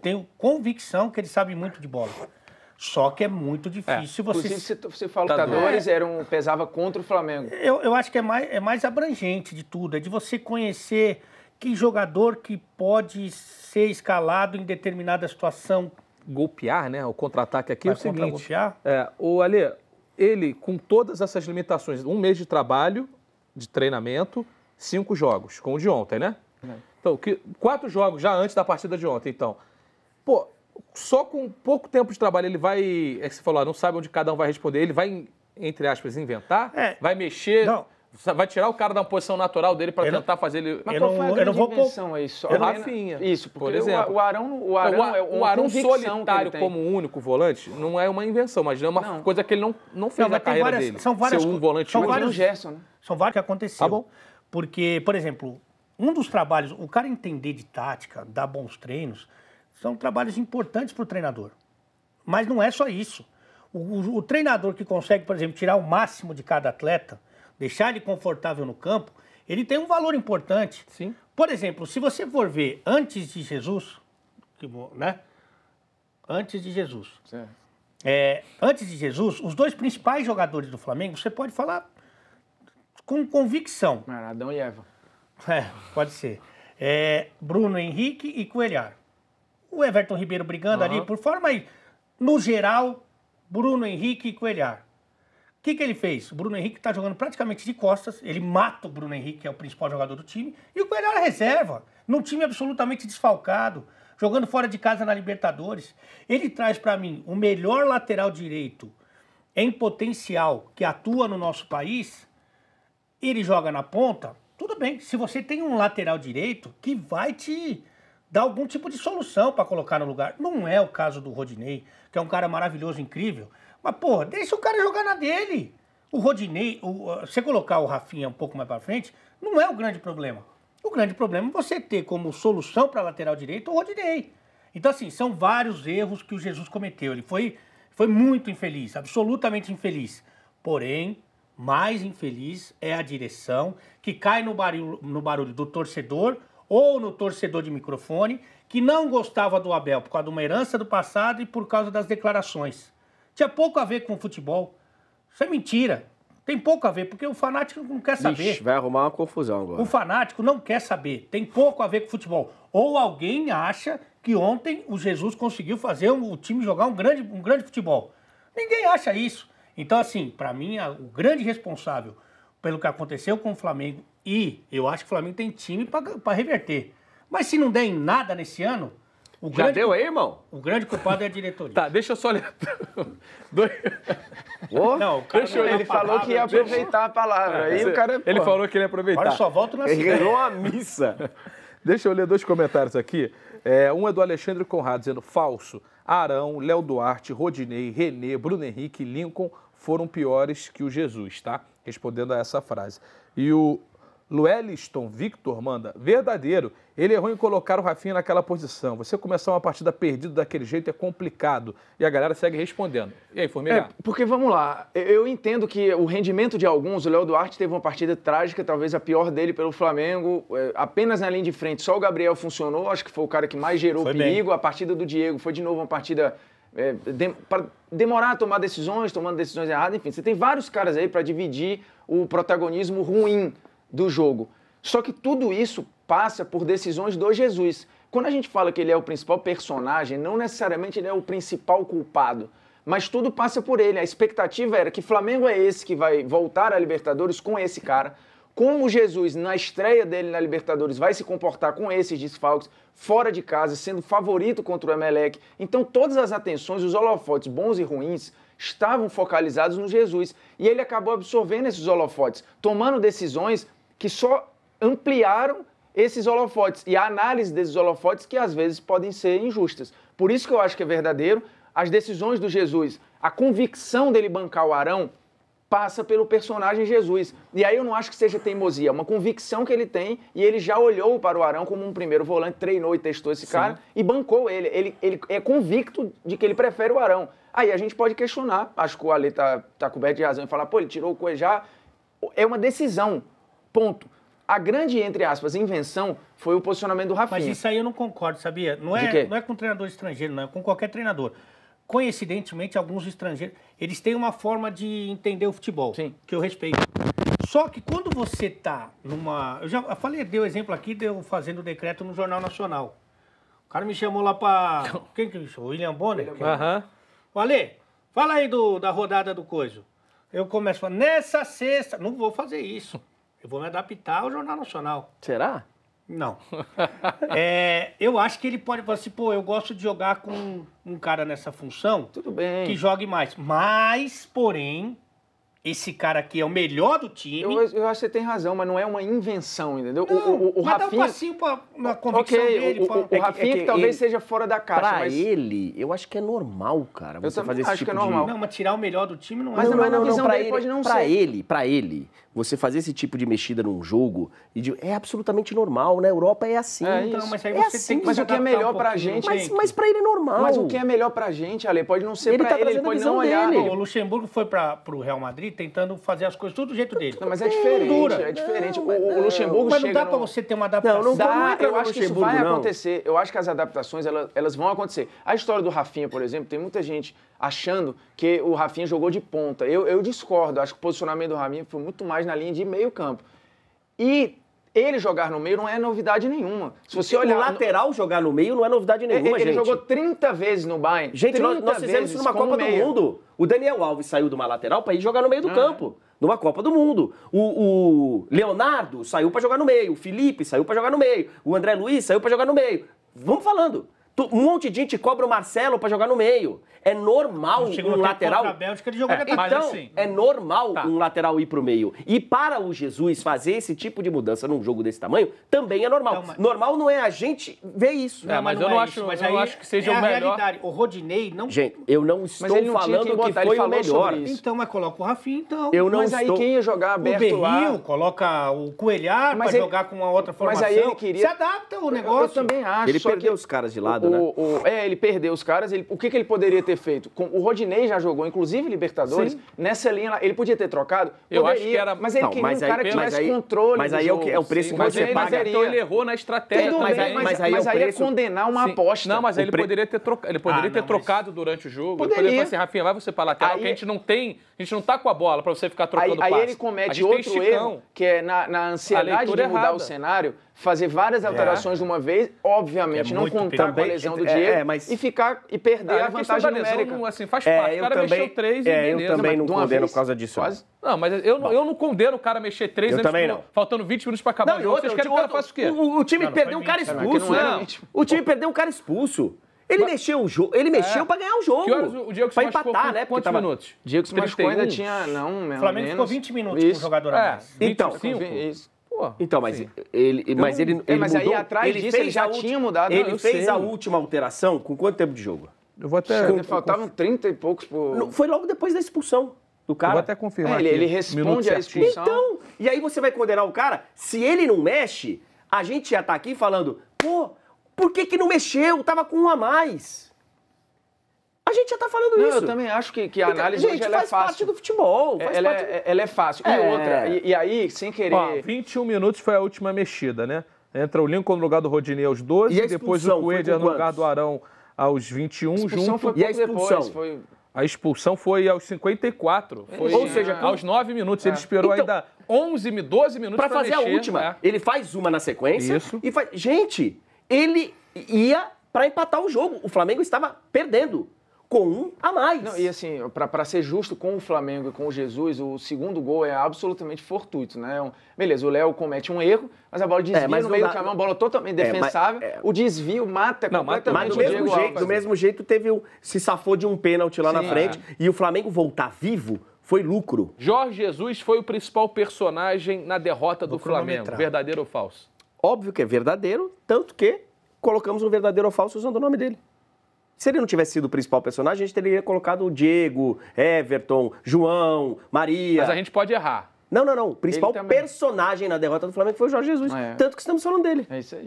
tenho convicção que ele sabe muito de bola. Só que é muito difícil você... Inclusive, você falou que Libertadores pesava contra o Flamengo. Eu acho que é mais abrangente de tudo. É de você conhecer que jogador que pode ser escalado em determinada situação. Golpear, né? O contra-ataque aqui é o seguinte. O Alê, ele, com todas essas limitações, 1 mês de trabalho, de treinamento, 5 jogos, com o de ontem, né? Então, 4 jogos já antes da partida de ontem, então. Pô, só com pouco tempo de trabalho ele vai, é que você falou, não sabe onde cada um vai responder, ele vai, entre aspas, inventar, vai mexer, vai tirar o cara da posição natural dele para tentar fazer ele... Mas qual foi a grande invenção aí? O Rafinha. Isso, porque por exemplo. O Arão é o Arão solitário como único volante não é uma invenção, mas é uma coisa que ele não fez na carreira dele. São várias, ser um volante são vários Gerson, né? São vários que aconteceu. Tá bom. Porque, por exemplo, um dos trabalhos, o cara entender de tática, dar bons treinos, são trabalhos importantes para o treinador. Mas não é só isso. O treinador que consegue, por exemplo, tirar o máximo de cada atleta, deixar ele confortável no campo, ele tem um valor importante. Sim. Por exemplo, se você for ver antes de Jesus, né? Antes de Jesus. Certo. Antes de Jesus, os 2 principais jogadores do Flamengo, você pode falar com convicção. Adão e Eva. Pode ser. Bruno Henrique e Cuéllar. O Everton Ribeiro brigando ali, por forma aí. No geral, Bruno Henrique e Cuéllar. O que ele fez? O Bruno Henrique está jogando praticamente de costas, ele mata o Bruno Henrique, que é o principal jogador do time, e o Cuéllar é reserva, num time absolutamente desfalcado, jogando fora de casa na Libertadores. Ele traz para mim o melhor lateral direito em potencial que atua no nosso país, ele joga na ponta, tudo bem, se você tem um lateral direito que vai te dar algum tipo de solução para colocar no lugar. Não é o caso do Rodinei, que é um cara maravilhoso, incrível, mas, porra, deixa o cara jogar na dele. O Rodinei, você colocar o Rafinha um pouco mais para frente, não é o grande problema. O grande problema é você ter como solução para lateral direito o Rodinei. Então, assim, são vários erros que o Jesus cometeu. Ele foi muito infeliz, absolutamente infeliz. Porém, mais infeliz é a direção que cai no barulho do torcedor ou no torcedor de microfone que não gostava do Abel por causa de uma herança do passado e por causa das declarações. Tinha pouco a ver com o futebol. Isso é mentira. Tem pouco a ver, porque o fanático não quer saber. Vixe, vai arrumar uma confusão agora. O fanático não quer saber. Tem pouco a ver com o futebol. Ou alguém acha que ontem o Jesus conseguiu fazer o time jogar um grande futebol. Ninguém acha isso. Então, assim, para mim, o grande responsável pelo que aconteceu com o Flamengo, e eu acho que o Flamengo tem time para reverter. Mas se não der em nada nesse ano... Já deu aí, irmão? O grande culpado é a diretoria. Tá, deixa eu só ler. Não, o cara ele falou que ia aproveitar a palavra. Aí o cara... Ele falou que ele ia aproveitar. Agora eu só volto na Ele ganhou uma missa. Deixa eu ler 2 comentários aqui. Um é do Alexandre Conrado, dizendo falso. Arão, Léo Duarte, Rodinei, René, Bruno Henrique e Lincoln foram piores que o Jesus, tá? Respondendo a essa frase. E o Lueliston Victor manda, verdadeiro, ele errou em colocar o Rafinha naquela posição. Você começar uma partida perdida daquele jeito é complicado. E a galera segue respondendo. E aí, Formiga? Porque, vamos lá, eu entendo que o rendimento de alguns, o Léo Duarte teve uma partida trágica, talvez a pior dele pelo Flamengo, apenas na linha de frente, só o Gabriel funcionou, acho que foi o cara que mais gerou perigo. A partida do Diego foi de novo uma partida para demorar a tomar decisões, tomando decisões erradas, enfim, você tem vários caras aí para dividir o protagonismo ruim do jogo. Só que tudo isso passa por decisões do Jesus. Quando a gente fala que ele é o principal personagem, não necessariamente ele é o principal culpado, mas tudo passa por ele. A expectativa era que Flamengo é esse que vai voltar à Libertadores com esse cara. Como Jesus, na estreia dele na Libertadores, vai se comportar com esses desfalques, fora de casa, sendo favorito contra o Emelec. Então todas as atenções, os holofotes bons e ruins, estavam focalizados no Jesus. E ele acabou absorvendo esses holofotes, tomando decisões que só ampliaram esses holofotes e a análise desses holofotes que às vezes podem ser injustas. Por isso que eu acho que é verdadeiro. As decisões do Jesus, a convicção dele bancar o Arão, passa pelo personagem Jesus. E aí eu não acho que seja teimosia, é uma convicção que ele tem e ele já olhou para o Arão como um primeiro volante, treinou e testou esse cara e bancou ele. Ele é convicto de que ele prefere o Arão. Aí a gente pode questionar, acho que o Ale tá coberto de razão em falar, pô, ele tirou o Cuejá. É uma decisão, ponto. A grande, entre aspas, invenção foi o posicionamento do Rafinha. Mas isso aí eu não concordo, sabia? Não De quê? é com treinador estrangeiro, não é com qualquer treinador. Coincidentemente, alguns estrangeiros, eles têm uma forma de entender o futebol, Sim. que eu respeito. Só que quando você tá numa... Eu já falei, dei o exemplo aqui de eu fazendo o decreto no Jornal Nacional. O cara me chamou lá pra... Quem que me chamou? William Bonner? Aham. Ale, fala aí da rodada do coiso. Eu começo a falar, nessa sexta... Não vou fazer isso. Eu vou me adaptar ao Jornal Nacional. Será? Não. Eu acho que ele pode falar assim, pô, eu gosto de jogar com um cara nessa função Tudo bem. que jogue mais. Mas, porém, esse cara aqui é o melhor do time. Eu acho que você tem razão, mas não é uma invenção, entendeu? Não, o mas dá um Rafinha... passinho na convicção Ok, dele. o Rafinha que talvez seja fora da caixa, Pra mas... ele, eu acho que é normal, cara, você também fazer esse acho tipo que é normal. Não, mas tirar o melhor do time não é. Mas Não, na visão pra dele ele, pode não pra ser. Pra ele, você fazer esse tipo de mexida num jogo é absolutamente normal, né? A Europa é assim. É então, isso. mas aí É você assim. tem que Mas se o que é adaptar melhor um pra pouquinho, gente- não tem Mas pra ele é normal. Mas o que é melhor pra gente, Ale, pode não ser Ele pra tá ele, trazendo ele a pode visão não olhar. dele. O Luxemburgo foi pro Real Madrid tentando fazer as coisas tudo do jeito dele. Não, mas é diferente, Dura. é diferente. Não, O Luxemburgo Mas não chega dá pra no- você ter uma adaptação. Não Dá, entra no eu acho que isso Luxemburgo, vai não. acontecer. Eu acho que as adaptações, elas vão acontecer. A história do Rafinha, por exemplo, tem muita gente achando que o Rafinha jogou de ponta. Eu discordo. Acho que o posicionamento do Rafinha foi muito mais na linha de meio campo. E ele jogar no meio não é novidade nenhuma. Se você olhar... O lateral jogar no meio não é novidade nenhuma, ele gente. jogou 30 vezes no Bayern. Gente, 30 nós fizemos isso numa como Copa do meia. Mundo. O Daniel Alves saiu de uma lateral para ir jogar no meio do campo. Numa Copa do Mundo. O Leonardo saiu para jogar no meio. O Felipe saiu para jogar no meio. O André Luiz saiu para jogar no meio. Vamos falando. Um monte de gente cobra o Marcelo para jogar no meio. É normal Chegou um no lateral... Contra a Bélgica, ele jogou de mas ataque. Então, assim- é normal Tá. um lateral ir pro meio. E para o Jesus fazer esse tipo de mudança num jogo desse tamanho, também é normal. Então, mas- Normal não é a gente ver isso. É, mas eu não acho- eu não acho que seja o a melhor. realidade. O Rodinei não... Gente, eu não estou ele não tinha falando quem que botar, ele foi o falou melhor. sobre isso. Então, mas coloca o Rafinha, então. Eu não Mas aí estou... quem ia jogar O aberto Berril, lá... coloca o Coelhar Mas pra ele- jogar com uma outra Mas formação. aí ele queria... Se adapta o negócio. Eu também acho. Ele só perdeu que os caras de lado, né? Ele perdeu os caras. O que ele poderia ter feito? O Rodinei já jogou, inclusive Libertadores, nessa linha lá. Ele podia ter trocado? Eu acho Poderia, que era- Mas ele Não, queria mas um aí- cara que mas tivesse aí- controle mas do aí é o jogo. que- é o preço Sim, que mas você ele paga. deveria. Então ele errou na estratégia. Tudo Mas bem, aí- mas mas aí é o aí é preço- condenar uma Sim. aposta. Não, mas ele poderia ter trocado. Ele poderia ter não, mas- trocado durante o jogo. Ele Poderia. poderia falar assim, Rafinha, vai você pra lateral, Aí- que a gente não tem, a gente não tá com a bola pra você ficar trocando Aí passe. ele A comete gente tem outro Chicão. erro, que é na ansiedade leitura de mudar errada. o cenário, fazer várias alterações de uma vez, obviamente, É não muito contar com a perigoso. lesão do É, Diego mas- e perder a A questão vantagem da lesão, numérica. não, assim, faz parte. O cara mexeu 3 e eu beleza. também mas não de uma condeno vez, por causa disso. quase. Não, mas eu não condeno o cara mexer 3 Eu antes também do- não. faltando 20 minutos pra acabar Não, o e jogo. outra, Vocês querem que o cara faça o quê? O time Não, não perdeu foi um cara 20, expulso. não era Não. 20. O time perdeu um cara expulso. Ele mexeu o jogo, ele mexeu pra ganhar o jogo. Que horas o Diego se pra machucou empatar, com né? quantos tava- minutos? Diego se machucou, ainda 31? tinha... Não, O menos. Flamengo ficou 20 minutos com o Isso. jogador a É, mais. Então, 25? Isso. Pô, Então, mas assim, ele mas aí mudou, atrás disso ele já tinha mudado. Ele Não, eu fez sei. a última alteração com quanto tempo de jogo? eu vou até... Faltavam 30 e poucos por... Não, foi logo depois da expulsão do Eu cara. vou até confirmar ele aqui. responde Minuto à certinho. expulsão. Então, e aí você vai condenar o cara? Se ele não mexe, a gente já tá aqui falando, pô, por que não mexeu? Tava com um a mais. A gente já tá falando Não, isso. eu também acho que a análise gente, hoje ela é faz parte fácil. do futebol. Faz Ela parte... ela é fácil. E É. outra, e aí, sem querer... Ó, 21 minutos foi a última mexida, né? Entra o Lincoln no lugar do Rodinei aos 12, E a depois expulsão o foi Coelho com no lugar quantos? do Arão aos 21, expulsão junto. foi E a pouco depois. expulsão? Foi... A expulsão foi aos 54. Foi Ou seja, aos 9 minutos. Ele esperou Então, ainda 12 minutos Pra fazer mexer, a última. né? Ele faz uma na sequência Isso. e faz. Gente, ele ia pra empatar o jogo. O Flamengo estava perdendo com um a mais. Não, e assim, para ser justo com o Flamengo e com o Jesus, o segundo gol é absolutamente fortuito, né? Beleza, o Léo comete um erro, mas a bola desvia mas no não meio dá- do caminho, uma bola totalmente É, mas- defensável. é. O desvio mata Não, mata- completamente Mas o Diego Alves. do mesmo jeito teve se safou de um pênalti lá na Sim, frente e o Flamengo voltar vivo foi lucro. Jorge Jesus foi o principal personagem na derrota do Flamengo. cronometrar. Verdadeiro ou falso? Óbvio que é verdadeiro, tanto que colocamos um verdadeiro ou falso usando o nome dele. Se ele não tivesse sido o principal personagem, a gente teria colocado o Diego, Everton, João, Maria. Mas a gente pode errar. Não. O principal Ele também. personagem na derrota do Flamengo foi o Jorge Jesus. É. Tanto que estamos falando dele. É isso aí.